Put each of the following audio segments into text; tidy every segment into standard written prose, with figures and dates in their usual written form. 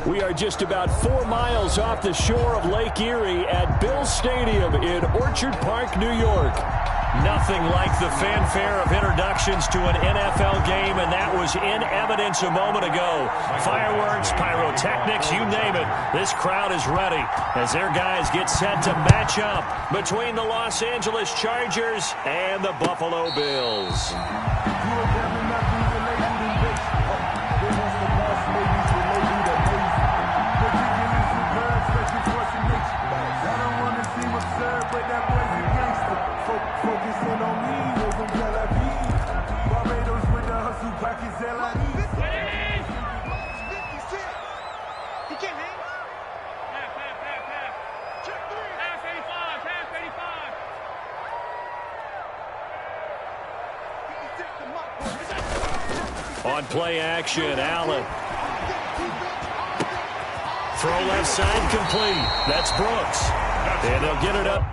We are just about 4 miles off the shore of Lake Erie at Bills Stadium in Orchard Park, New York. Nothing like the fanfare of introductions to an NFL game, and that was in evidence a moment ago. Fireworks, pyrotechnics, you name it. This crowd is ready as their guys get set to match up between the Los Angeles Chargers and the Buffalo Bills. On play action, Allen. Throw left side complete. That's Brooks. And they'll get it up.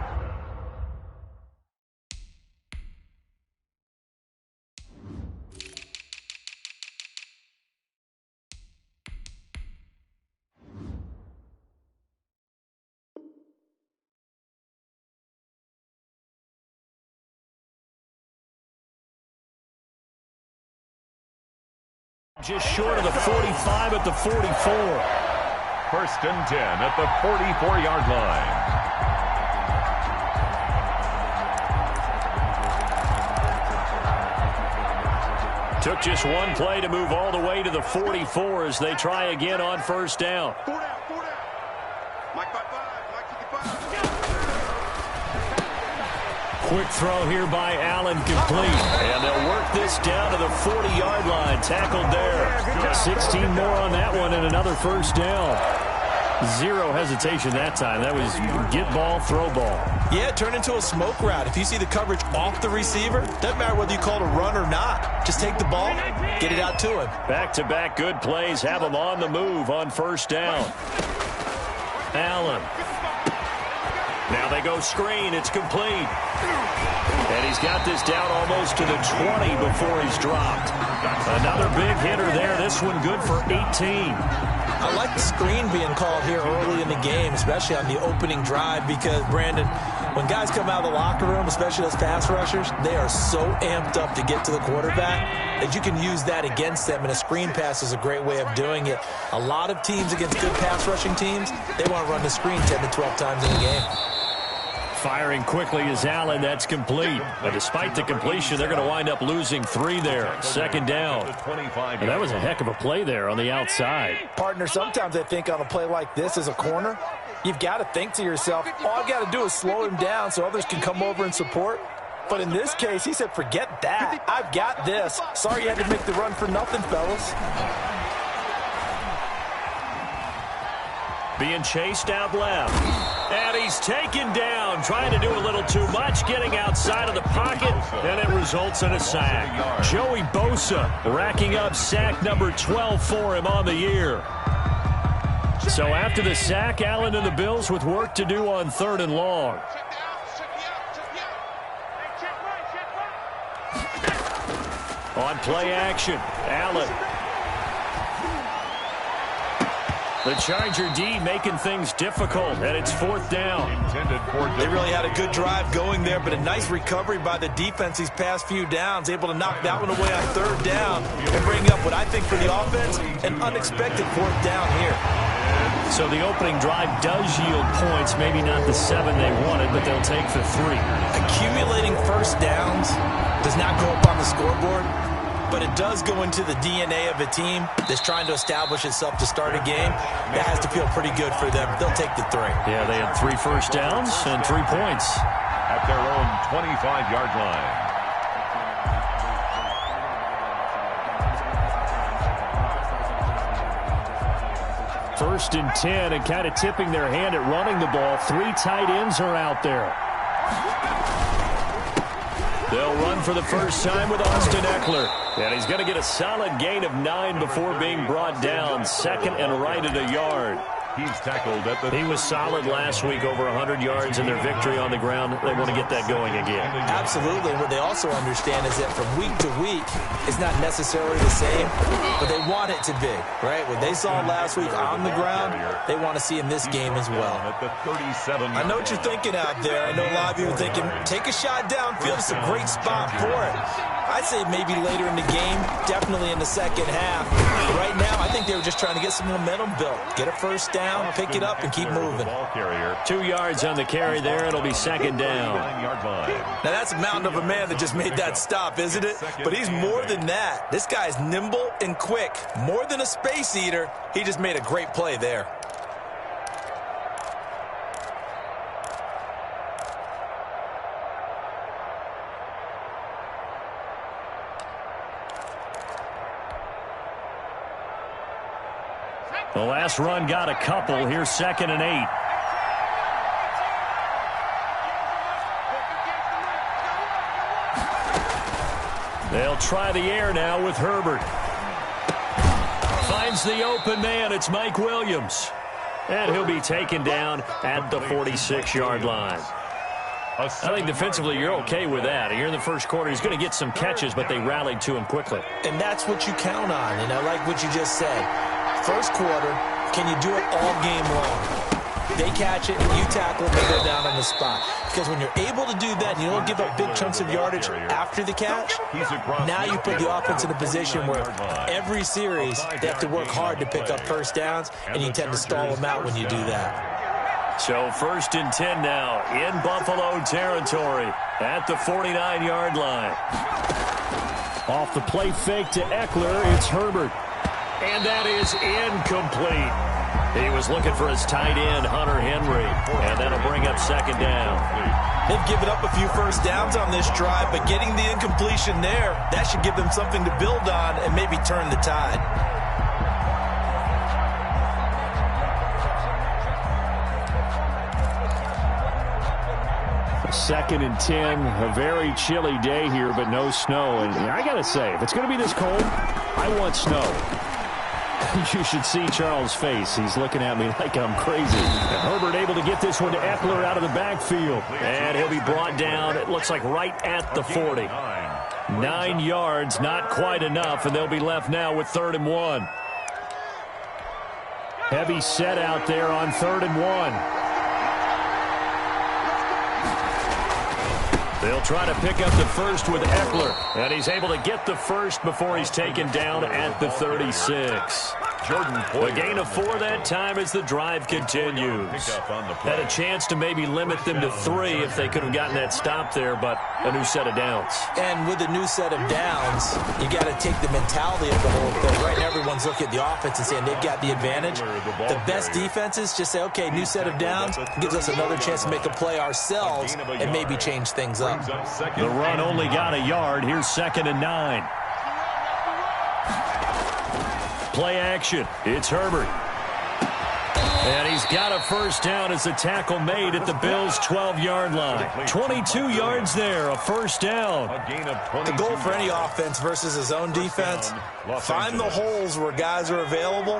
Just short of the 45 at the 44. First and 10 at the 44-yard line. Took just one play to move all the way to the 44 as they try again on first down. Quick throw here by Allen, complete. And they'll work this down to the 40-yard line. Tackled there. 16 more on that one and another first down. Zero hesitation that time. That was get ball, throw ball. Yeah, it turned into a smoke route. If you see the coverage off the receiver, doesn't matter whether you call it a run or not. Just take the ball, get it out to him. Back-to-back good plays have him on the move on first down. Allen. Now they go screen. It's complete. And he's got this down almost to the 20 before he's dropped. Another big hitter there. This one good for 18. I like the screen being called here early in the game, especially on the opening drive, because, Brandon, when guys come out of the locker room, especially those pass rushers, they are so amped up to get to the quarterback that you can use that against them, and a screen pass is a great way of doing it. A lot of teams against good pass rushing teams, they want to run the screen 10 to 12 times in a game. Firing quickly is Allen. That's complete. But despite the completion, they're going to wind up losing 3 there. Second down. And that was a heck of a play there on the outside. Partner, sometimes I think on a play like this as a corner, you've got to think to yourself, all I've got to do is slow him down so others can come over and support. But in this case, he said, forget that. I've got this. Sorry you had to make the run for nothing, fellas. Being chased out left. And he's taken down, trying to do a little too much, getting outside of the pocket, and it results in a sack. Joey Bosa racking up sack number 12 for him on the year. So after the sack, Allen and the Bills with work to do on 3rd and long. On play action, Allen. The Charger D making things difficult, and it's 4th down. They really had a good drive going there, but a nice recovery by the defense these past few downs, able to knock that one away on 3rd down and bring up what I think for the offense, an unexpected 4th down here. So the opening drive does yield points, maybe not the 7 they wanted, but they'll take the 3. Accumulating first downs does not go up on the scoreboard, but it does go into the DNA of a team that's trying to establish itself to start a game. That has to feel pretty good for them. They'll take the 3. Yeah, they had 3 first downs and 3 points. At their own 25-yard line. First and 10, and kind of tipping their hand at running the ball. 3 tight ends are out there. They'll run for the first time with Austin Eckler. And he's going to get a solid gain of 9 before being brought down. 2nd and right at a yard. He's tackled at the... He was solid last week, over 100 yards in their victory on the ground. They want to get that going again. Absolutely. What they also understand is that from week to week, it's not necessarily the same, but they want it to be, right? What they saw last week on the ground, they want to see in this game as well. I know what you're thinking out there. I know a lot of you are thinking, take a shot downfield. It's a great spot for it. I'd say maybe later in the game, definitely in the second half. But right now, I think they were just trying to get some momentum built. Get a first down, pick it up, and keep moving. 2 yards on the carry there. It'll be second down. Now, that's a mountain of a man that just made that stop, isn't it? But he's more than that. This guy's nimble and quick. More than a space eater, he just made a great play there. The last run got a couple. Here's 2nd and 8. They'll try the air now with Herbert. Finds the open man. It's Mike Williams. And he'll be taken down at the 46-yard line. I think defensively you're okay with that. Here in the first quarter, he's going to get some catches, but they rallied to him quickly. And that's what you count on, and I like what you just said. First quarter, can you do it all game long? They catch it, you tackle, they go down on the spot. Because when you're able to do that and you don't give up big chunks of yardage after the catch, now you put the offense in a position where every series they have to work hard to pick up first downs, and you tend to stall them out when you do that. So 1st and 10 now in Buffalo territory at the 49-yard line. Off the play fake to Eckler, it's Herbert. And that is incomplete. He was looking for his tight end, Hunter Henry, and that'll bring up second down. They've given up a few first downs on this drive, but getting the incompletion there, that should give them something to build on and maybe turn the tide. Second and 10, a very chilly day here, but no snow. And I got to say, if it's going to be this cold, I want snow. You should see Charles' face. He's looking at me like I'm crazy. And Herbert able to get this one to Eckler out of the backfield. And he'll be brought down, it looks like right at the 40. 9 yards, not quite enough, and they'll be left now with 3rd and 1. Heavy set out there on 3rd and 1. They'll try to pick up the first with Eckler, and he's able to get the first before he's taken down at the 36. A gain of 4 that time as the drive continues. Had a chance to maybe limit them to 3 if they could have gotten that stop there, but a new set of downs. And with a new set of downs, you got to take the mentality of the whole thing. Right now, everyone's looking at the offense and saying they've got the advantage. The best defenses just say, okay, new set of downs gives us another chance to make a play ourselves and maybe change things up. The run only got a yard. Here's 2nd and 9. Play action. It's Herbert. And he's got a first down as the tackle made at the Bills' 12-yard line. 22 yards there, a first down. The goal for any offense versus his own defense, find the holes where guys are available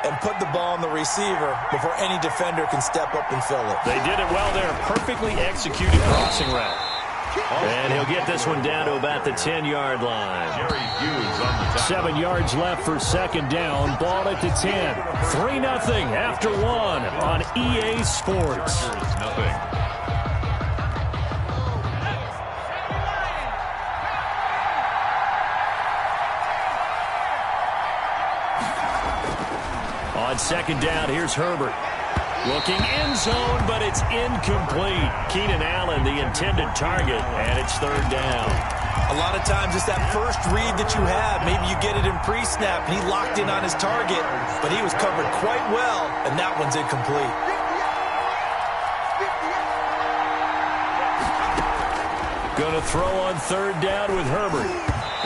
and put the ball on the receiver before any defender can step up and fill it. They did it well there. Perfectly executed crossing route. And he'll get this one down to about the 10-yard line. 7 yards left for second down. Ball at the 10. 3-0 after 1 on EA Sports. On second down, here's Herbert. Looking end zone, but it's incomplete. Keenan Allen, the intended target, and it's 3rd down. A lot of times it's that first read that you have. Maybe you get it in pre-snap, and he locked in on his target, but he was covered quite well, and that one's incomplete. Going to throw on 3rd down with Herbert.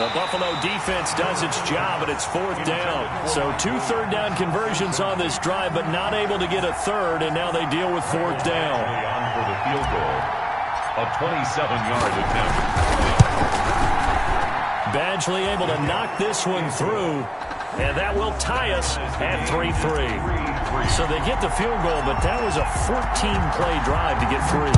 The Buffalo defense does its job, and it's 4th down. So 2 third-down conversions on this drive, but not able to get a third, and now they deal with 4th down. On for the field goal. A 27-yard attempt. Badgley able to knock this one through. And that will tie us at 3-3. So they get the field goal, but that was a 14-play drive to get 3.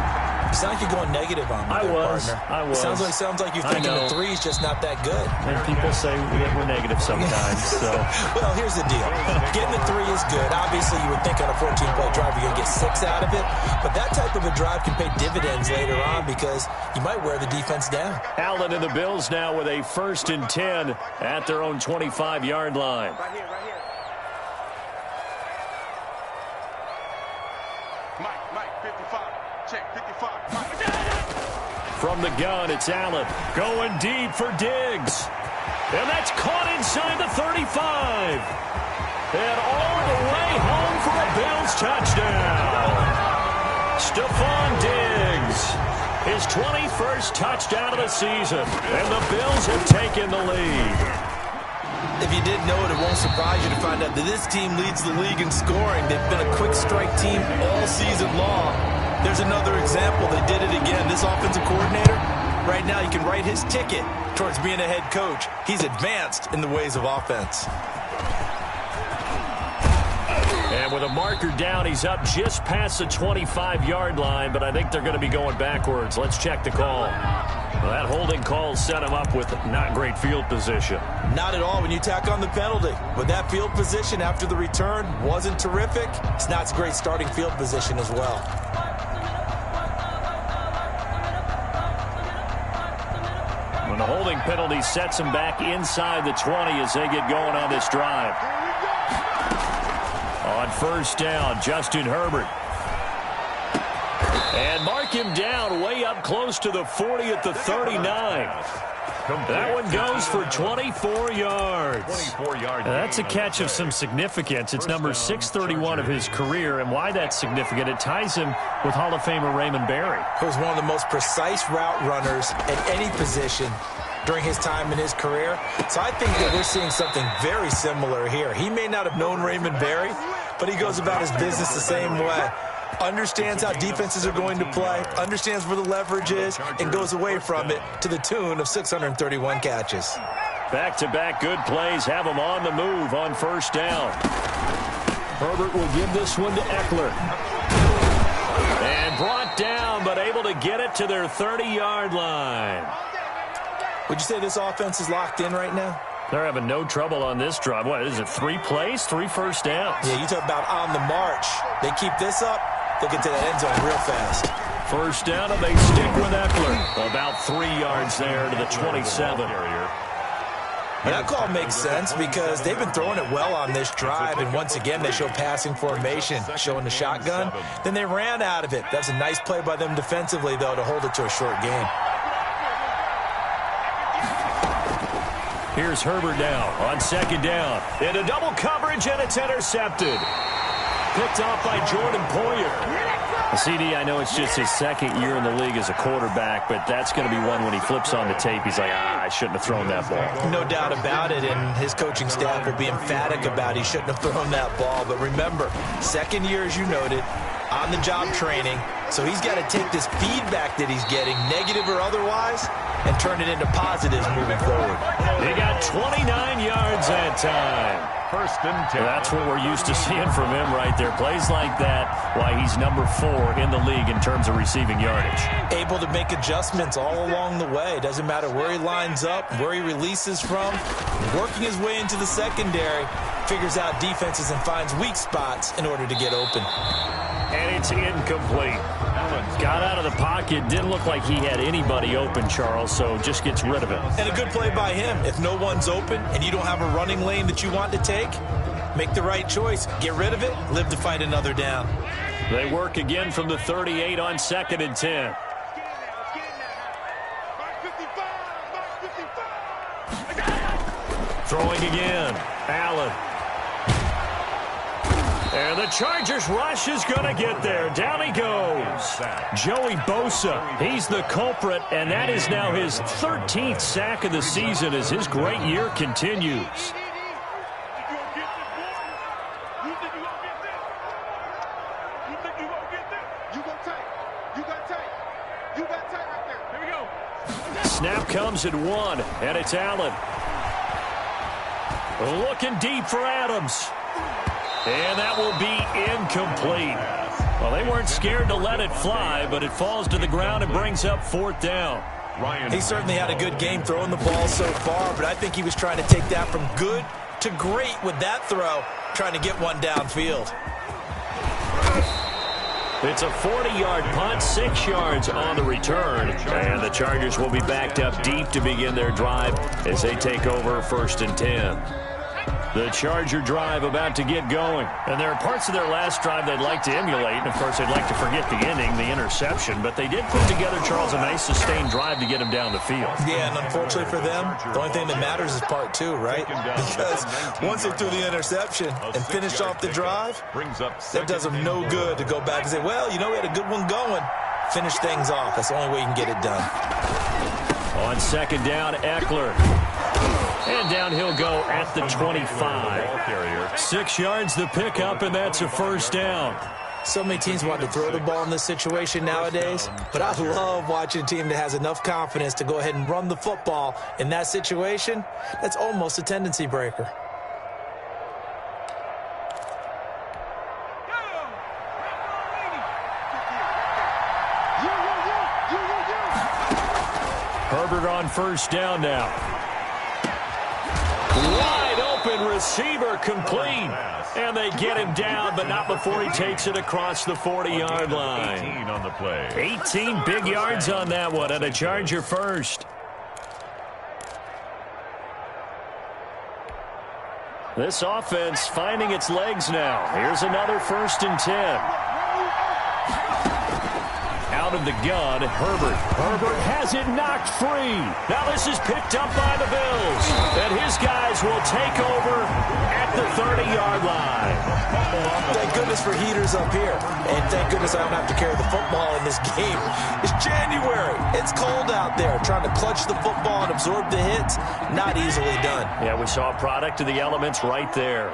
It's not like you're going negative on me, I was. Sounds like you're thinking the 3 is just not that good. And people say that we're negative sometimes. So. Well, here's the deal. Getting the 3 is good. Obviously, you would think on a 14-play drive you're going to get 6 out of it. But that type of a drive can pay dividends later on because you might wear the defense down. Allen and the Bills now with a 1st and 10 at their own 25-yard line. Right here. Mike, 55. Check, 55. From the gun, it's Allen going deep for Diggs. And that's caught inside the 35. And all the way home for a Bills touchdown. Stephon Diggs, his 21st touchdown of the season. And the Bills have taken the lead. If you didn't know it, it won't surprise you to find out that this team leads the league in scoring. They've been a quick strike team all season long. There's another example. They did it again. This offensive coordinator, right now you can write his ticket towards being a head coach. He's advanced in the ways of offense. And with a marker down, he's up just past the 25-yard line, but I think they're going to be going backwards. Let's check the call. Well, that holding call set him up with not great field position. Not at all when you tack on the penalty. But that field position after the return wasn't terrific. It's not a great starting field position as well. When the holding penalty sets him back inside the 20 as they get going on this drive. On 1st down, Justin Herbert. And mark him down way up close to the 40 at the 39. That one goes for 24 yards. 24 yards. That's a catch of some significance. It's number 631 of his career, and why that's significant, it ties him with Hall of Famer Raymond Berry. He was one of the most precise route runners at any position during his time in his career. So I think that we're seeing something very similar here. He may not have known Raymond Berry, but he goes about his business the same way. Understands how defenses are going to play, understands where the leverage is, and goes away from it to the tune of 631 catches. Back-to-back good plays have him on the move on 1st down. Herbert will give this one to Eckler. And brought down, but able to get it to their 30-yard line. Would you say this offense is locked in right now? They're having no trouble on this drive. What is it, 3 plays, 3 first downs? Yeah, you talk about on the march. They keep this up, they'll get to that end zone real fast. 1st down, and they stick with Eckler. About 3 yards there to the 27. And that call makes sense because they've been throwing it well on this drive, and once again they show passing formation, showing the shotgun. Then they ran out of it. That was a nice play by them defensively, though, to hold it to a short game. Here's Herbert now on 2nd down. Into double coverage, and it's intercepted. Picked off by Jordan Poyer. CD, I know it's just his 2nd year in the league as a quarterback, but that's going to be one when he flips on the tape. He's like, I shouldn't have thrown that ball. No doubt about it, and his coaching staff will be emphatic about he shouldn't have thrown that ball. But remember, 2nd year, as you noted, on-the-job training. So he's got to take this feedback that he's getting, negative or otherwise, and turn it into positives moving forward. He got 29 yards that time. 1st and 10. That's what we're used to seeing from him right there. Plays like that, why he's number 4 in the league in terms of receiving yardage. Able to make adjustments all along the way. Doesn't matter where he lines up, where he releases from. Working his way into the secondary, figures out defenses and finds weak spots in order to get open. And it's incomplete. Got out of the pocket. Didn't look like he had anybody open, Charles, so just gets rid of it. And a good play by him. If no one's open and you don't have a running lane that you want to take, make the right choice. Get rid of it. Live to fight another down. They work again from the 38 on 2nd and 10. Throwing again. Allen. And the Chargers rush is going to get there. Down he goes. Joey Bosa, he's the culprit, and that is now his 13th sack of the season as his great year continues. Snap comes at 1, and it's Allen. Looking deep for Adams. And that will be incomplete. Well, they weren't scared to let it fly, but it falls to the ground and brings up 4th down. He certainly had a good game throwing the ball so far, but I think he was trying to take that from good to great with that throw, trying to get one downfield. It's a 40-yard punt, 6 yards on the return. And the Chargers will be backed up deep to begin their drive as they take over 1st and 10. The Charger drive about to get going. And there are parts of their last drive they'd like to emulate. And, of course, they'd like to forget the ending, the interception. But they did put together, Charles, a nice sustained drive to get him down the field. Yeah, and unfortunately for them, the only thing that matters is part 2, right? Because once they threw the interception and finished off the drive, that does them no good to go back and say, well, you know, we had a good one going. Finish things off. That's the only way you can get it done. On 2nd down, Eckler. And down he'll go at the 25. 6 yards the pickup, and that's a 1st down. So many teams want to throw the ball in this situation nowadays, but I love watching a team that has enough confidence to go ahead and run the football. In that situation, that's almost a tendency breaker. Herbert on 1st down now. Wide open receiver complete. And they get him down, but not before he takes it across the 40-yard line. 18 on the play. 18 big yards on that one, and a Charger first. This offense finding its legs now. Here's another 1st and 10. Out of the gun, Herbert. Herbert has it knocked free. Now this is picked up by the Bills. And his guys will take over at the 30-yard line. Thank goodness for heaters up here. And thank goodness I don't have to carry the football in this game. It's January. It's cold out there. Trying to clutch the football and absorb the hits, not easily done. Yeah, we saw a product of the elements right there.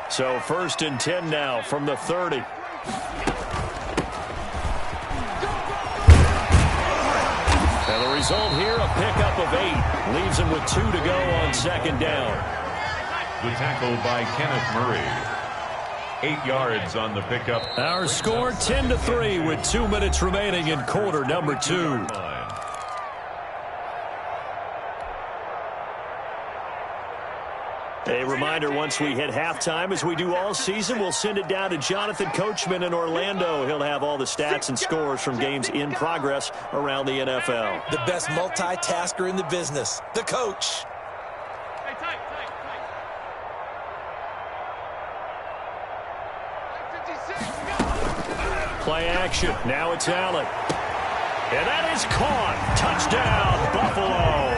So 1st and 10 now from the 30. And the result here, a pickup of 8. Leaves him with 2 to go on 2nd down. The tackle by Kenneth Murray. 8 yards on the pickup. Our score 10-3 with 2 minutes remaining in quarter number 2. A reminder, once we hit halftime, as we do all season, we'll send it down to Jonathan Coachman in Orlando. He'll have all the stats and scores from games in progress around the NFL. The best multitasker in the business, the coach. Play action. Now it's Allen. And that is caught. Touchdown, Buffalo.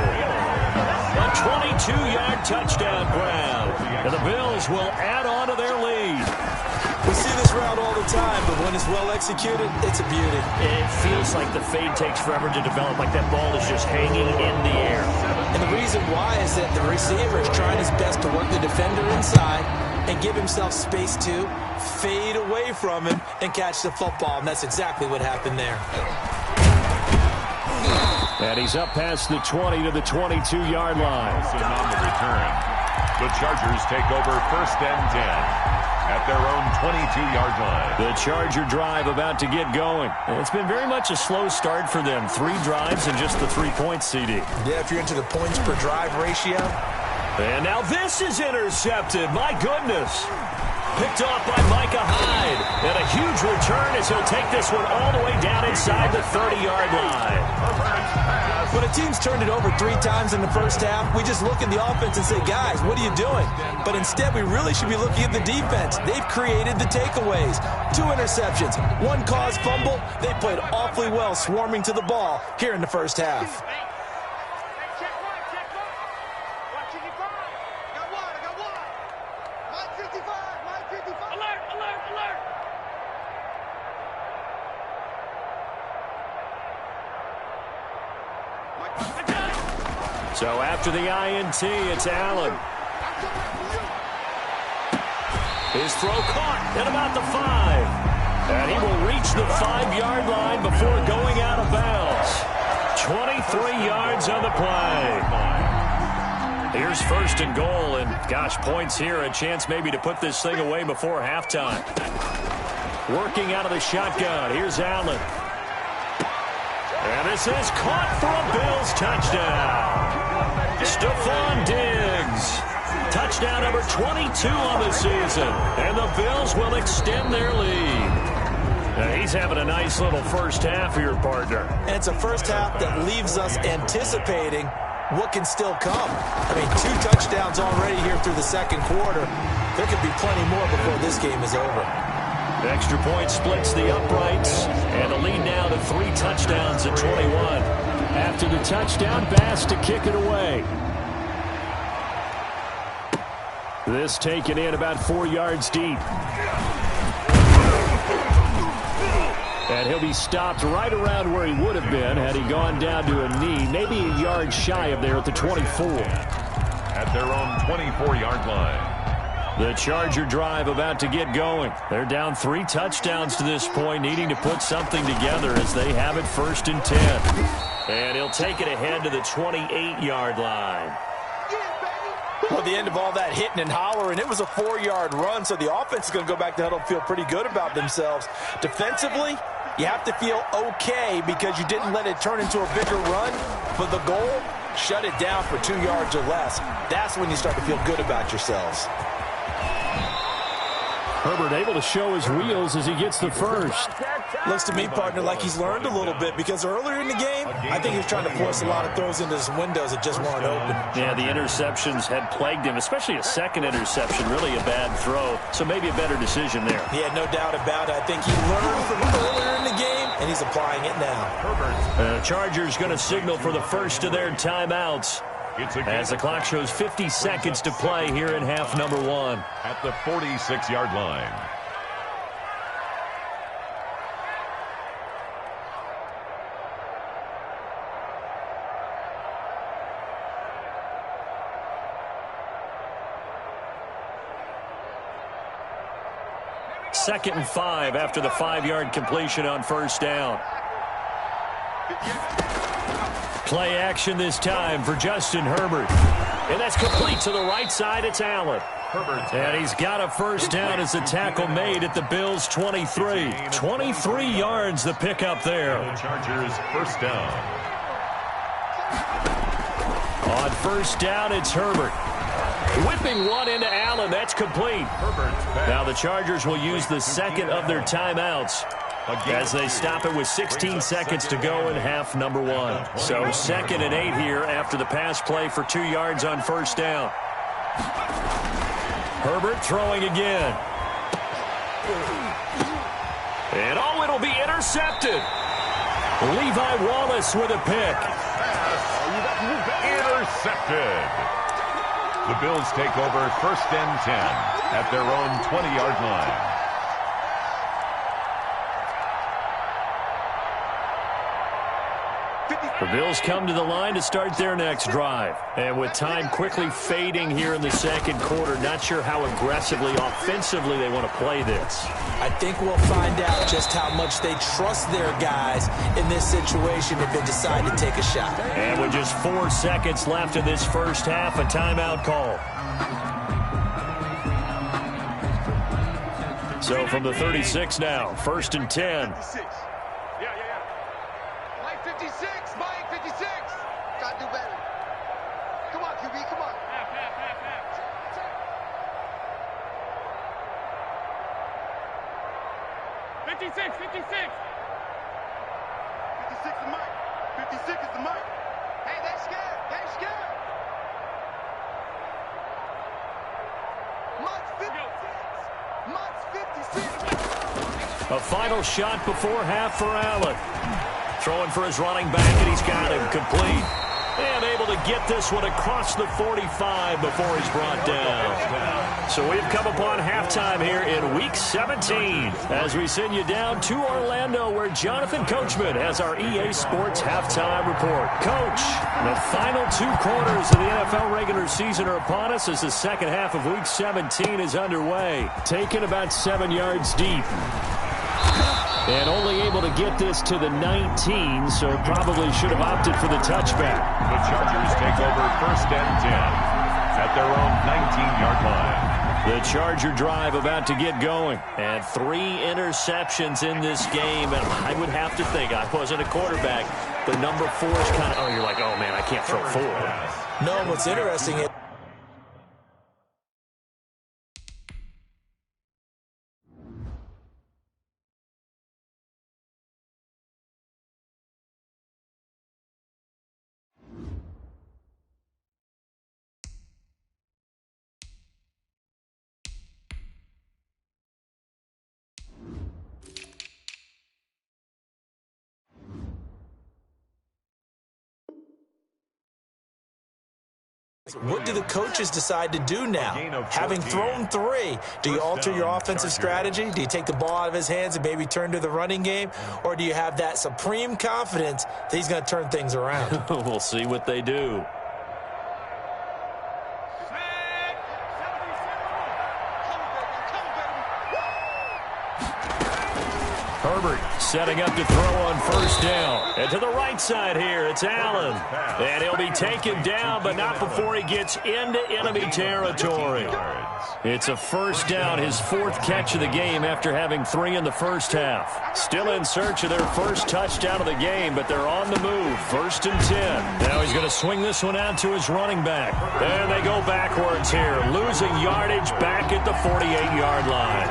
A 22-yard touchdown grab. And the Bills will add on to their lead. We see this route all the time, but when it's well executed, it's a beauty. It feels like the fade takes forever to develop, like that ball is just hanging in the air. And the reason why is that the receiver is trying his best to work the defender inside and give himself space to fade away from him and catch the football, and that's exactly what happened there. And he's up past the 20 to the 22-yard line. On the return, the Chargers take over 1st and 10 at their own 22-yard line. The Charger drive about to get going. It's been very much a slow start for them. 3 drives and just the 3 points, CD. Yeah, if you're into the points per drive ratio. And now this is intercepted. My goodness. Picked off by Micah Hyde. And a huge return as he'll take this one all the way down inside the 30-yard line. When a team's turned it over 3 times in the first half, we just look at the offense and say, guys, what are you doing? But instead, we really should be looking at the defense. They've created the takeaways. 2 interceptions, 1 caused fumble. They played awfully well swarming to the ball here in the first half. So after the INT, it's Allen. His throw caught at about the 5. And he will reach the 5-yard line before going out of bounds. 23 yards on the play. Here's first and goal, and gosh, points here, a chance maybe to put this thing away before halftime. Working out of the shotgun, here's Allen. And this is caught for a Bills touchdown. Stephon Diggs. Touchdown number 22 on the season. And the Bills will extend their lead. Now, he's having a nice little first half here, partner. And it's a first half that leaves us anticipating what can still come. I mean, 2 touchdowns already here through the second quarter. There could be plenty more before this game is over. The extra point splits the uprights, and the lead now to 3 touchdowns at 21. After the touchdown, Bass to kick it away. This taken in about 4 yards deep. And he'll be stopped right around where he would have been had he gone down to a knee, maybe a yard shy of there at the 24. At their own 24-yard line. The Charger drive about to get going. They're down 3 touchdowns to this point, needing to put something together as they have it first and 10. And he'll take it ahead to the 28-yard line. Well, the end of all that hitting and hollering, it was a 4-yard run, so the offense is going to go back to huddle and feel pretty good about themselves. Defensively, you have to feel okay because you didn't let it turn into a bigger run, but the goal, shut it down for 2 yards or less. That's when you start to feel good about yourselves. Herbert able to show his wheels as he gets the first. Looks to me, partner, like he's learned a little bit because earlier in the game, I think he was trying to force a lot of throws into his windows that just weren't open. Yeah, the interceptions had plagued him, especially a second interception, really a bad throw. So maybe a better decision there. Yeah, no doubt about it. I think he learned from earlier in the game, and he's applying it now. The Chargers going to signal for the first of their timeouts. As the clock shows 50 seconds to play here in half number 1. At the 46-yard line. Second and 5 after the 5-yard completion on first down. Play action this time for Justin Herbert. And that's complete to the right side. It's Allen. And he's got a first down as the tackle made at the Bills' 23. 23 yards the pickup there. The Chargers first down. On first down, it's Herbert. Whipping one into Allen. That's complete. Now the Chargers will use the second of their timeouts as they stop it with 16 seconds to go in half number 1. So 2nd and 8 here after the pass play for 2 yards on first down. Herbert throwing again. And oh, it'll be intercepted. Levi Wallace with a pick. Intercepted. The Bills take over first and 10 at their own 20-yard line. The Bills come to the line to start their next drive. And with time quickly fading here in the second quarter, not sure how aggressively, offensively they want to play this. I think we'll find out just how much they trust their guys in this situation if they decide to take a shot. And with just 4 seconds left in this first half, a timeout call. So from the 36 now, first and 10. 56. Yeah. Mike 56. Mike 56. Gotta do better. Come on, QB. Come on. Half. 56. 56 is Mike. 56 is the Mike. Hey, they scared. Mike's 56. A final shot before half for Allen. Throwing for his running back, and he's got him complete. And able to get this one across the 45 before he's brought down. So we've come upon halftime here in Week 17 as we send you down to Orlando where Jonathan Coachman has our EA Sports Halftime Report. Coach, the final 2 quarters of the NFL regular season are upon us as the second half of Week 17 is underway. Taken about 7 yards deep. And only able to get this to the 19, so probably should have opted for the touchback. The Chargers take over first and 10. at their own 19-yard line. The Charger drive about to get going. And 3 interceptions in this game. And I would have to think, I wasn't a quarterback, but number 4 is kind of, you're like, oh, man, I can't throw 4. No, what's interesting is what do the coaches decide to do now? Having thrown 3, do you alter your offensive strategy? Do you take the ball out of his hands and maybe turn to the running game? Or do you have that supreme confidence that he's going to turn things around? We'll see what they do. Herbert setting up to throw on first down. And to the right side here, it's Allen. And he'll be taken down, but not before he gets into enemy territory. It's a first down, his 4th catch of the game after having 3 in the first half. Still in search of their first touchdown of the game, but they're on the move. 1st and 10. Now he's going to swing this one out to his running back. And they go backwards here, losing yardage back at the 48-yard line.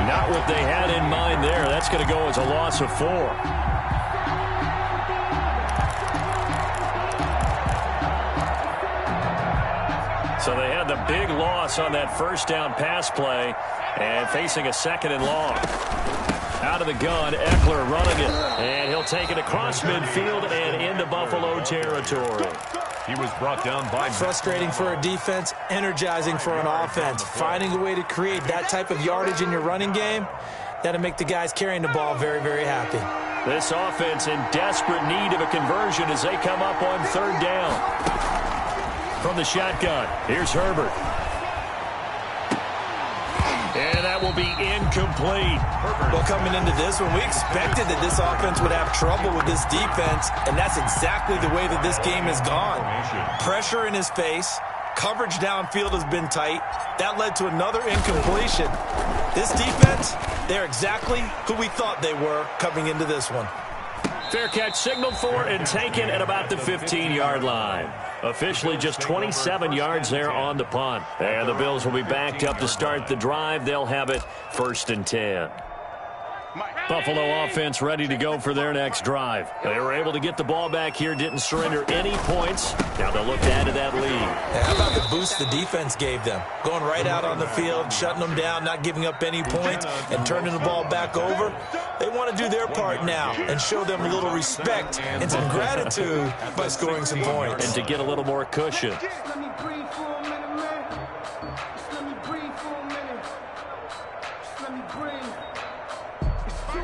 Not what they had in mind there. That's going to go as a loss of 4. So they had the big loss on that first down pass play and facing a 2nd and long. Out of the gun, Eckler running it. And he'll take it across midfield and into Buffalo territory. He was brought down by... Frustrating for a defense, energizing for an offense. Finding a way to create that type of yardage in your running game, that'll make the guys carrying the ball very, very happy. This offense in desperate need of a conversion as they come up on 3rd down. From the shotgun, here's Herbert. And that will be incomplete. Well, coming into this one, we expected that this offense would have trouble with this defense, and that's exactly the way that this game has gone. Pressure in his face. Coverage downfield has been tight. That led to another incompletion. This defense, they're exactly who we thought they were coming into this one. Fair catch signaled for and taken at about the 15-yard line. Officially just 27 yards there on the punt. And the Bills will be backed up to start the drive. They'll have it 1st and 10. Buffalo offense ready to go for their next drive. They were able to get the ball back here, didn't surrender any points. Now they'll look to add to that lead. And how about the boost the defense gave them? Going right out on the field, shutting them down, not giving up any points, and turning the ball back over. They want to do their part now and show them a little respect and some gratitude by scoring some points. And to get a little more cushion.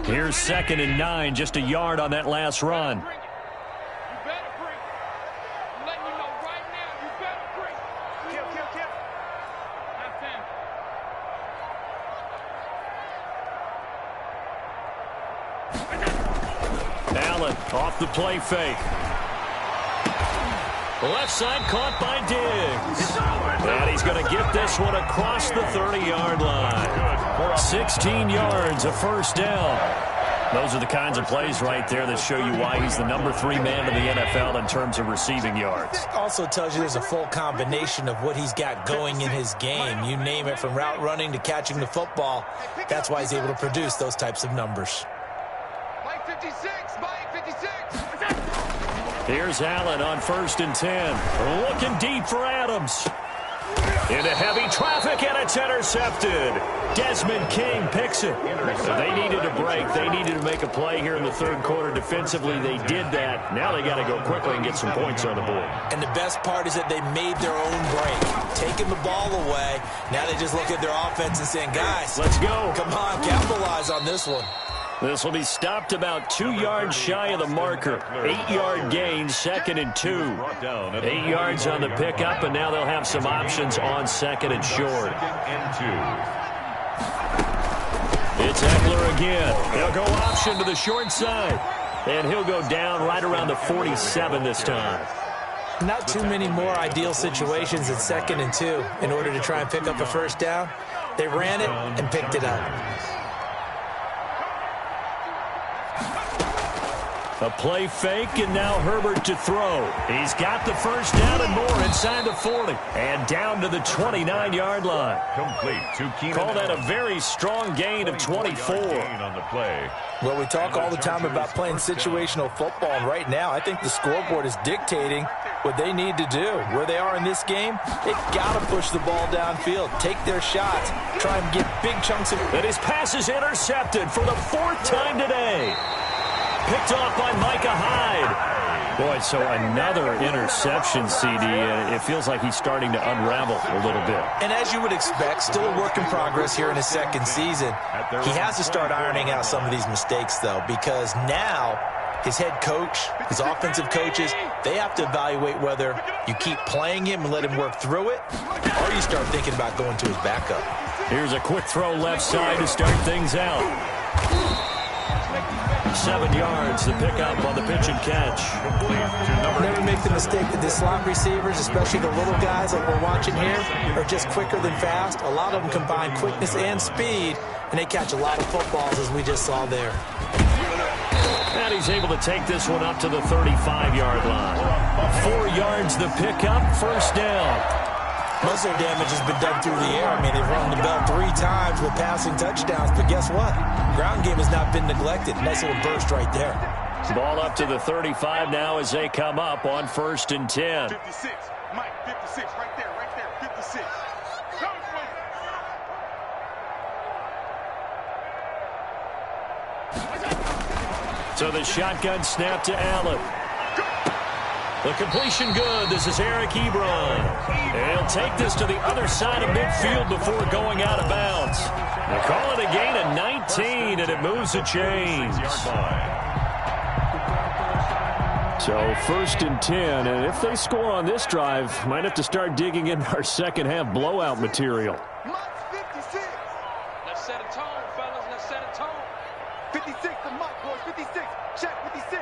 Here's 2nd and 9, just a yard on that last run. Allen off the play fake. Left side caught by Diggs. And he's going to get this one across the 30-yard line. 16 yards, a first down. Those are the kinds of plays right there that show you why he's the number 3 man in the NFL in terms of receiving yards. Also tells you there's a full combination of what he's got going in his game. You name it, from route running to catching the football. That's why he's able to produce those types of numbers. Mike 56, Mike 56. Here's Allen on 1st and 10. Looking deep for Adams. Into heavy traffic, and it's intercepted. Desmond King picks it. They needed a break. They needed to make a play here in the 3rd quarter. Defensively, they did that. Now they got to go quickly and get some points on the board. And the best part is that they made their own break. Taking the ball away. Now they just look at their offense and saying, guys, let's go. Come on, capitalize on this one. This will be stopped about 2 yards shy of the marker. 8-yard gain, 2nd and 2. 8 yards on the pickup, and now they'll have some options on 2nd and short. It's Eckler again. He'll go option to the short side. And he'll go down right around the 47 this time. Not too many more ideal situations in 2nd and 2 in order to try and pick up a first down. They ran it and picked it up. A play fake, and now Herbert to throw. He's got the first down and more inside the 40. And down to the 29-yard line. Complete to Keenan. Call that a very strong gain of 24. On the play. Well, we talk all the time about playing situational football, and right now I think the scoreboard is dictating what they need to do. Where they are in this game, they've got to push the ball downfield, take their shots, try and get big chunks of it. And his pass is intercepted for the 4th time today. Picked off by Micah Hyde. Boy, so another interception, CD, and it feels like he's starting to unravel a little bit. And as you would expect, still a work in progress here in his 2nd season. He has to start ironing out some of these mistakes, though, because now his head coach, his offensive coaches, they have to evaluate whether you keep playing him and let him work through it, or you start thinking about going to his backup. Here's a quick throw left side to start things out. 7 yards, the pickup on the pitch and catch. Never make the mistake that the slot receivers, especially the little guys like we're watching here, are just quicker than fast. A lot of them combine quickness and speed, and they catch a lot of footballs, as we just saw there. And he's able to take this one up to the 35-yard line. 4 yards, the pickup, first down. Most of their damage has been done through the air. I mean, they've rung the bell 3 times with passing touchdowns, but guess what? Ground game has not been neglected. Nice little burst right there. Ball up to the 35 now as they come up on 1st and 10. 56, Mike, 56, right there, 56. So the shotgun snap to Allen. The completion good. This is Eric Ebron. He'll take this to the other side of midfield before going out of bounds. They call it a gain of 19, and it moves the chains. So 1st and 10, and if they score on this drive, might have to start digging in our second half blowout material. Mike's 56. Let's set a tone, fellas. Let's set a tone. 56 to Mike, boys. 56. Check 56.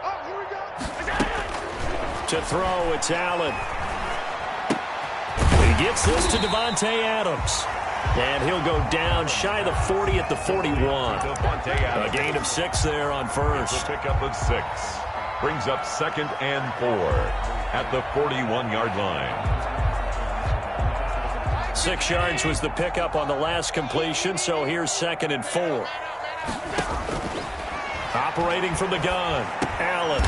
Oh, here we go. To throw, it's Allen. He gets this to Devontae Adams. And he'll go down shy of the 40 at the 41. A gain of 6 there on first. A pickup of 6. Brings up 2nd and 4 at the 41-yard line. 6 yards was the pickup on the last completion, so here's 2nd and 4. Operating from the gun, Allen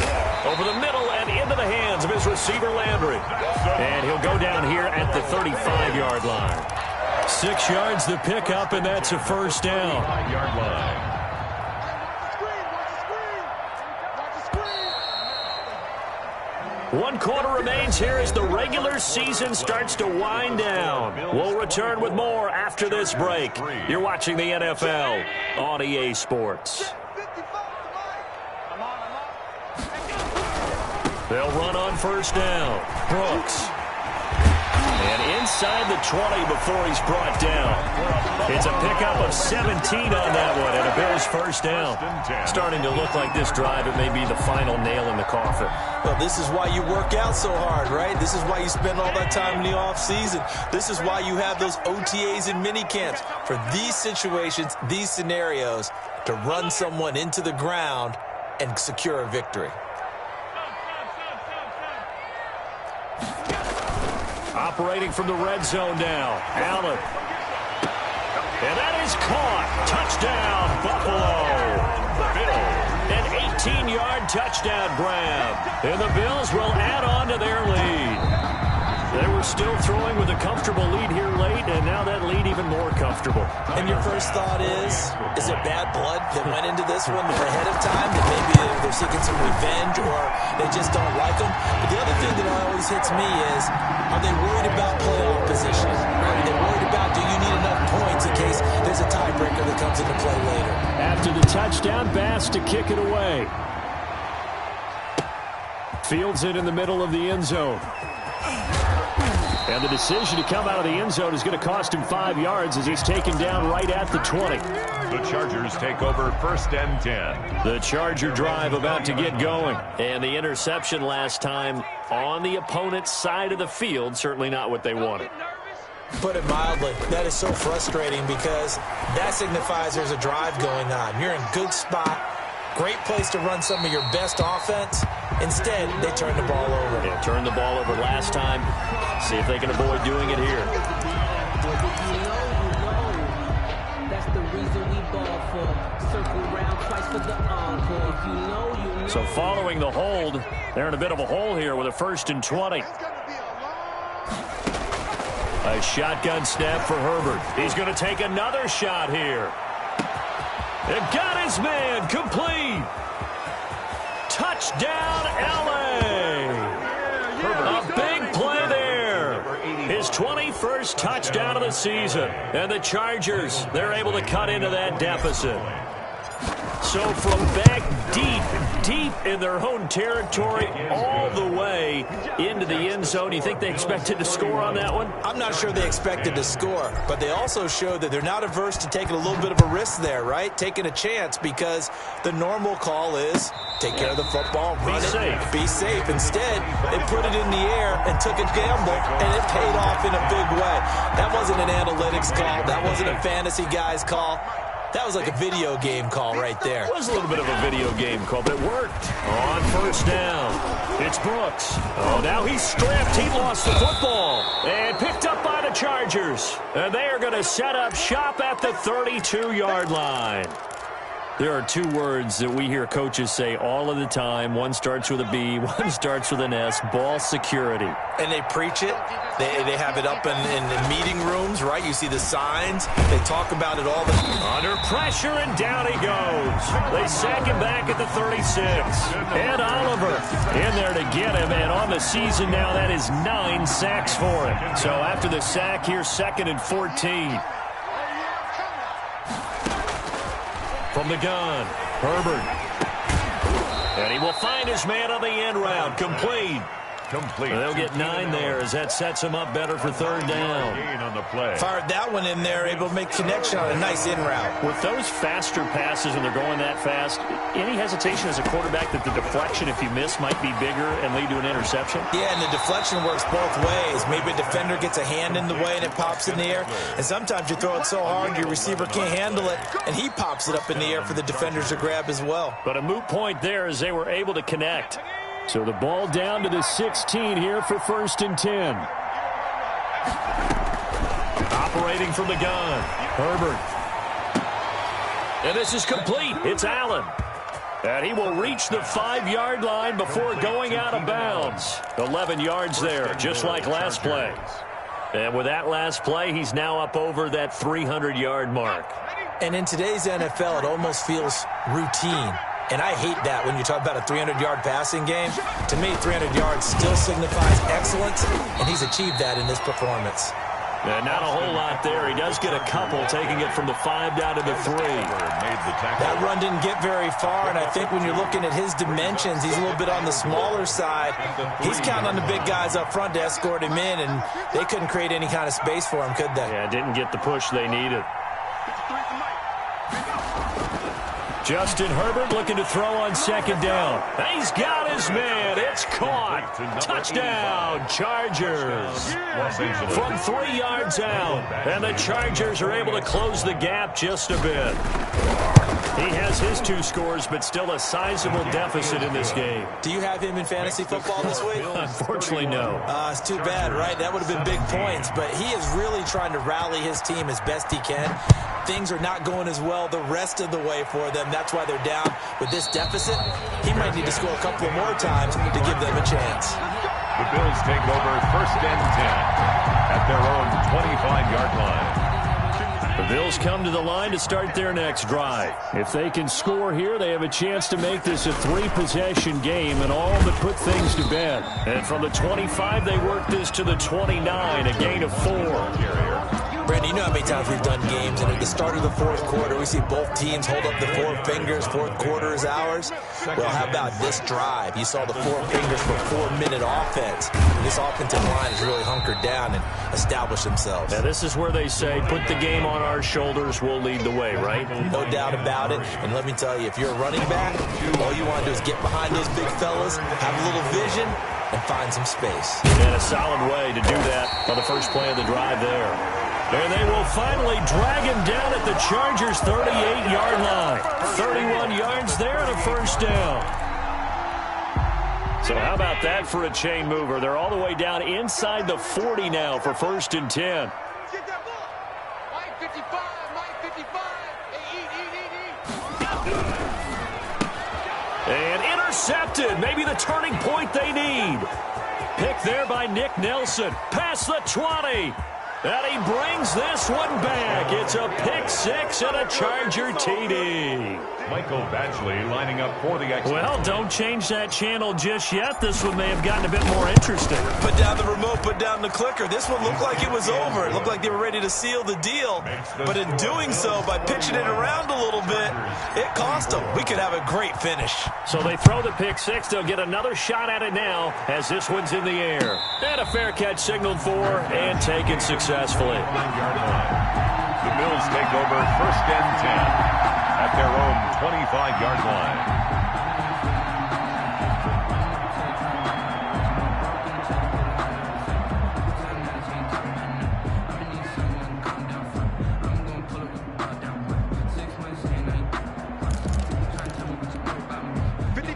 over the middle and into the hands of his receiver Landry. And he'll go down here at the 35-yard line. 6 yards the pickup, and that's a first down. 5-yard line. One quarter remains here as the regular season starts to wind down. We'll return with more after this break. You're watching the NFL on EA Sports. They'll run on first down. Brooks. And inside the 20 before he's brought down. It's a pickup of 17 on that one, and a Bills first down. Starting to look like this drive, it may be the final nail in the coffin. Well, this is why you work out so hard, right? This is why you spend all that time in the offseason. This is why you have those OTAs and mini camps. For these situations, these scenarios, to run someone into the ground and secure a victory. Operating from the red zone now. Allen. And that is caught. Touchdown, Buffalo. An 18-yard touchdown grab. And the Bills will add on to their lead. They were still throwing with a comfortable lead here late, and now that lead even more comfortable. And your first thought is it bad blood that went into this one ahead of time? That maybe they're seeking some revenge or they just don't like them? But the other thing that always hits me is, are they worried about playoff position? Are they worried about, do you need enough points in case there's a tiebreaker that comes into play later? After the touchdown, Bass to kick it away. Fields it in the middle of the end zone. And the decision to come out of the end zone is going to cost him 5 yards as he's taken down right at the 20. The Chargers take over 1st and 10. The Charger drive about to get going. And the interception last time on the opponent's side of the field, certainly not what they wanted. Put it mildly, that is so frustrating because that signifies there's a drive going on. You're in good spot, great place to run some of your best offense. Instead, they turn the ball over. Yeah, turned the ball over last time. See if they can avoid doing it here. So following the hold, they're in a bit of a hole here with a 1st and 20. A shotgun snap for Herbert. He's going to take another shot here. They've got his man complete. Touchdown, L.A. A big play there. His 21st touchdown of the season. And the Chargers, they're able to cut into that deficit. So from back deep in their own territory all the way into the end zone, you think they expected to score on that one? I'm not sure they expected to score, but they also showed that they're not averse to taking a little bit of a risk there, right? Taking a chance because the normal call is take care of the football, run it, be safe. Instead, they put it in the air and took a gamble, and it paid off in a big way. That wasn't an analytics call. That wasn't a fantasy guy's call. That was like a video game call right there. It was a little bit of a video game call, but it worked. On 1st down, it's Brooks. Oh, now he's stripped. He lost the football. And picked up by the Chargers. And they are going to set up shop at the 32-yard line. There are 2 words that we hear coaches say all of the time. One starts with a B, one starts with an S, ball security. And they preach it. They have it up in the meeting rooms, right? You see the signs. They talk about it all the time. Under pressure, and down he goes. They sack him back at the 36. And Oliver in there to get him. And on the season now, that is 9 sacks for him. So after the sack here, 2nd and 14. From the gun, Herbert. And he will find his man on the end route. Complete. They'll get 9 there as that sets him up better for 3rd down. On the play. Fired that one in there, able to make connection on a nice in route. With those faster passes when they're going that fast, any hesitation as a quarterback that the deflection, if you miss, might be bigger and lead to an interception? Yeah, and the deflection works both ways. Maybe a defender gets a hand in the way and it pops in the air. And sometimes you throw it so hard your receiver can't handle it, and he pops it up in the air for the defenders to grab as well. But a moot point there as they were able to connect. So the ball down to the 16 here for 1st and 10. Operating from the gun, Herbert. And this is complete. It's Allen. And he will reach the 5-yard line before going out of bounds. 11 yards there, just like last play. And with that last play, he's now up over that 300-yard mark. And in today's NFL, it almost feels routine. And I hate that when you talk about a 300-yard passing game. To me, 300 yards still signifies excellence, and he's achieved that in this performance. And not a whole lot there. He does get a couple, taking it from the 5 down to the 3. That run didn't get very far, and I think when you're looking at his dimensions, he's a little bit on the smaller side. He's counting on the big guys up front to escort him in, and they couldn't create any kind of space for him, could they? Yeah, didn't get the push they needed. Justin Herbert looking to throw on 2nd down. He's got his man. It's caught. Touchdown, Chargers. From 3 yards out. And the Chargers are able to close the gap just a bit. He has his 2 scores, but still a sizable deficit in this game. Do you have him in fantasy football this week? Unfortunately, no. It's too bad, right? That would have been big points, but he is really trying to rally his team as best he can. Things are not going as well the rest of the way for them. That's why they're down with this deficit. He might need to score a couple more times to give them a chance. The Bills take over 1st and 10 at their own 25-yard line. The Bills come to the line to start their next drive. If they can score here, they have a chance to make this a 3-possession game and all but put things to bed. And from the 25, they work this to the 29, a gain of 4. Brandon, you know how many times we've done games, and at the start of the 4th quarter, we see both teams hold up the 4 fingers, 4th quarter is ours. Well, how about this drive? You saw the 4 fingers for 4-minute offense. this offensive line has really hunkered down and established themselves. Now, this is where they say, put the game on our shoulders, we'll lead the way, right? No doubt about it. And let me tell you, if you're a running back, all you want to do is get behind those big fellas, have a little vision, and find some space. And a solid way to do that on the first play of the drive there. And they will finally drag him down at the Chargers' 38-yard line. 31 yards there and a first down. So how about that for a chain mover? They're all the way down inside the 40 now for 1st and 10. And intercepted. Maybe the turning point they need. Pick there by Nick Nelson. Past the 20. And he brings this one back. It's a pick six and a Charger TD. Michael Badgley lining up for the extra. Well, don't change that channel just yet. This one may have gotten a bit more interesting. Put down the remote, put down the clicker. This one looked like it was over. It looked like they were ready to seal the deal. But in doing so, by pitching it around a little bit, it cost them. We could have a great finish. So they throw the pick six. They'll get another shot at it now as this one's in the air. And a fair catch signaled for and taken successfully. The Bills take over 1st and 10 at their own 25-yard line.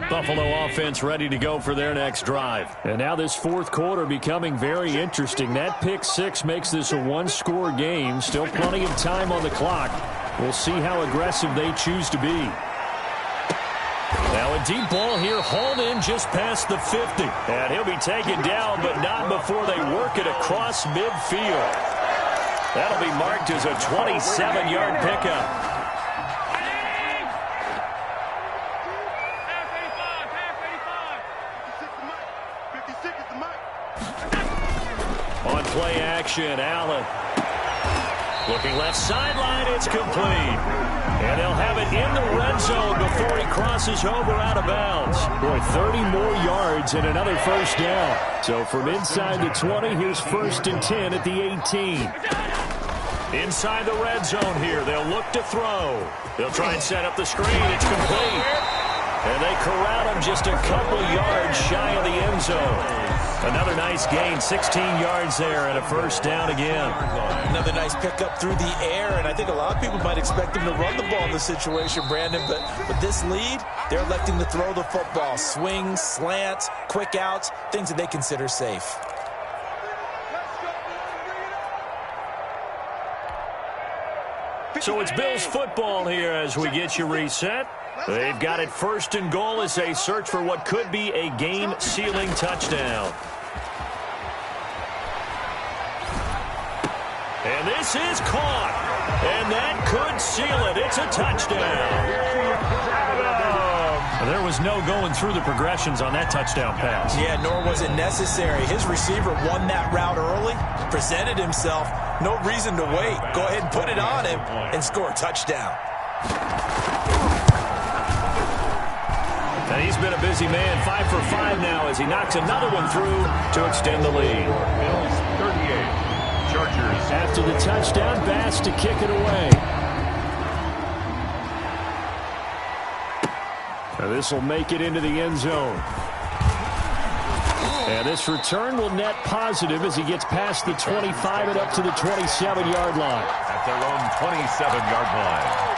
Buffalo offense ready to go for their next drive. And now this fourth quarter becoming very interesting. That pick six makes this a one-score game. Still plenty of time on the clock. We'll see how aggressive they choose to be. Now a deep ball here, hauled in just past the 50. And he'll be taken down, but not before they work it across midfield. That'll be marked as a 27-yard pickup. On play action, Allen. Looking left sideline, it's complete. And they'll have it in the red zone before he crosses over out of bounds. Boy, 30 more yards and another first down. So from inside the 20, here's 1st and 10 at the 18. Inside the red zone here, they'll look to throw. They'll try and set up the screen. It's complete. And they corral him just a couple yards shy of the end zone. Another nice gain, 16 yards there and a first down again. Another nice pickup through the air, and I think a lot of people might expect him to run the ball in this situation, Brandon, but with this lead, they're electing to throw the football. Swings, slants, quick outs, things that they consider safe. So it's Bills football here as we get you reset. They've got it 1st and goal as they search for what could be a game-sealing touchdown. And this is caught. And that could seal it. It's a touchdown. There was no going through the progressions on that touchdown pass. Yeah, nor was it necessary. His receiver won that route early, presented himself. No reason to wait. Go ahead and put it on him and score a touchdown. And he's been a busy man, 5 for 5 now as he knocks another one through to extend the lead. Bills 38, Chargers. After the touchdown, Bass to kick it away. Now this will make it into the end zone. And this return will net positive as he gets past the 25 and up to the 27-yard line. At their own 27-yard line.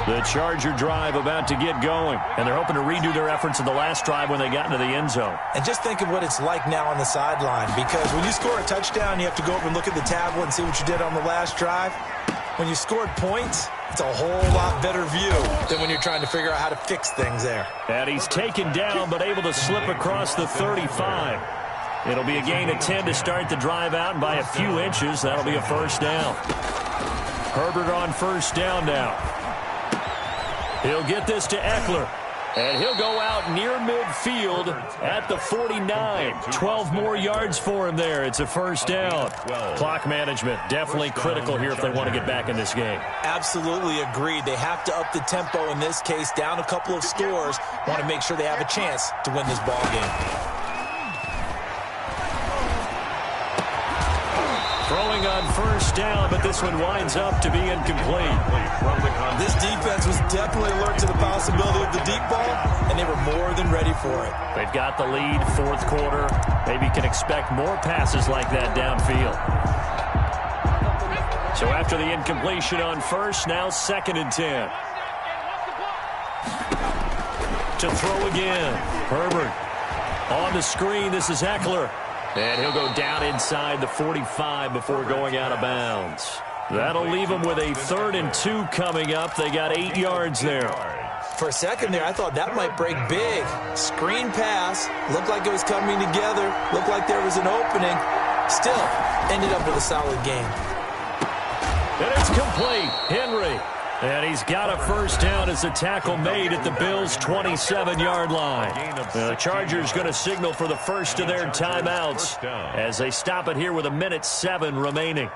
The Charger drive about to get going, and they're hoping to redo their efforts in the last drive when they got into the end zone. And just think of what it's like now on the sideline, because when you score a touchdown, you have to go over and look at the tablet and see what you did on the last drive. When you scored points, it's a whole lot better view than when you're trying to figure out how to fix things there. And he's taken down, but able to slip across the 35. It'll be a gain of 10 to start the drive out, and by a few inches, that'll be a first down. Herbert on first down now. He'll get this to Eckler. And he'll go out near midfield at the 49. 12 more yards for him there. It's a first down. Clock management definitely critical here if they want to get back in this game. Absolutely agreed. They have to up the tempo in this case, down a couple of scores. Want to make sure they have a chance to win this ball game. Throwing on first down, but this one winds up to be incomplete. This defense was definitely alert to the possibility of the deep ball, and they were more than ready for it. They've got the lead, fourth quarter. Maybe can expect more passes like that downfield. So after the incompletion on first, now 2nd and 10. To throw again. Herbert on the screen. This is Eckler. And he'll go down inside the 45 before going out of bounds. That'll leave them with a 3rd and 2 coming up. They got 8 yards there. For a second there, I thought that might break big. Screen pass. Looked like it was coming together. Looked like there was an opening. Still, ended up with a solid game. And it's complete. Henry. And he's got a first down as the tackle made at the Bills' 27-yard line. The Chargers going to signal for the first of their timeouts as they stop it here with 1:07 remaining.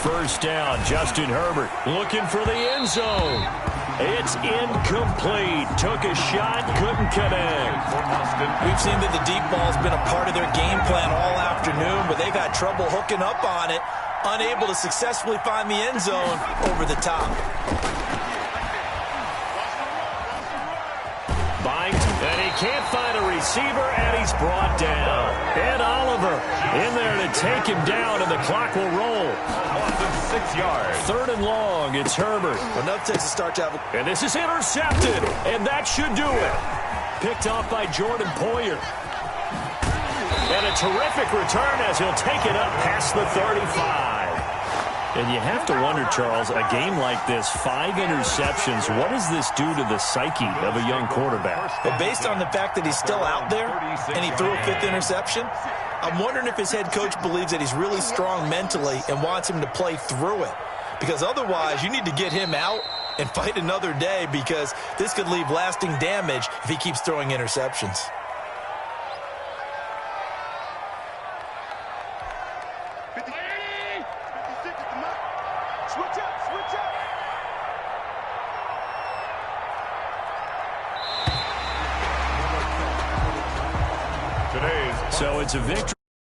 First down, Justin Herbert looking for the end zone. It's incomplete. Took a shot, couldn't connect. We've seen that the deep ball's been a part of their game plan all afternoon, but they've had trouble hooking up on it, unable to successfully find the end zone over the top. And he can't find a receiver, and he's brought down. Ed Oliver in there to take him down, and the clock will roll. 6 yards. 3rd and long, it's Herbert. Enough takes to start to have a... And this is intercepted, and that should do it. Picked off by Jordan Poyer. And a terrific return as he'll take it up past the 35. And you have to wonder, Charles, a game like this, 5 interceptions, what does this do to the psyche of a young quarterback? But based on the fact that he's still out there and he threw a 5th interception, I'm wondering if his head coach believes that he's really strong mentally and wants him to play through it. Because otherwise, you need to get him out and fight another day, because this could leave lasting damage if he keeps throwing interceptions. So it's a victory.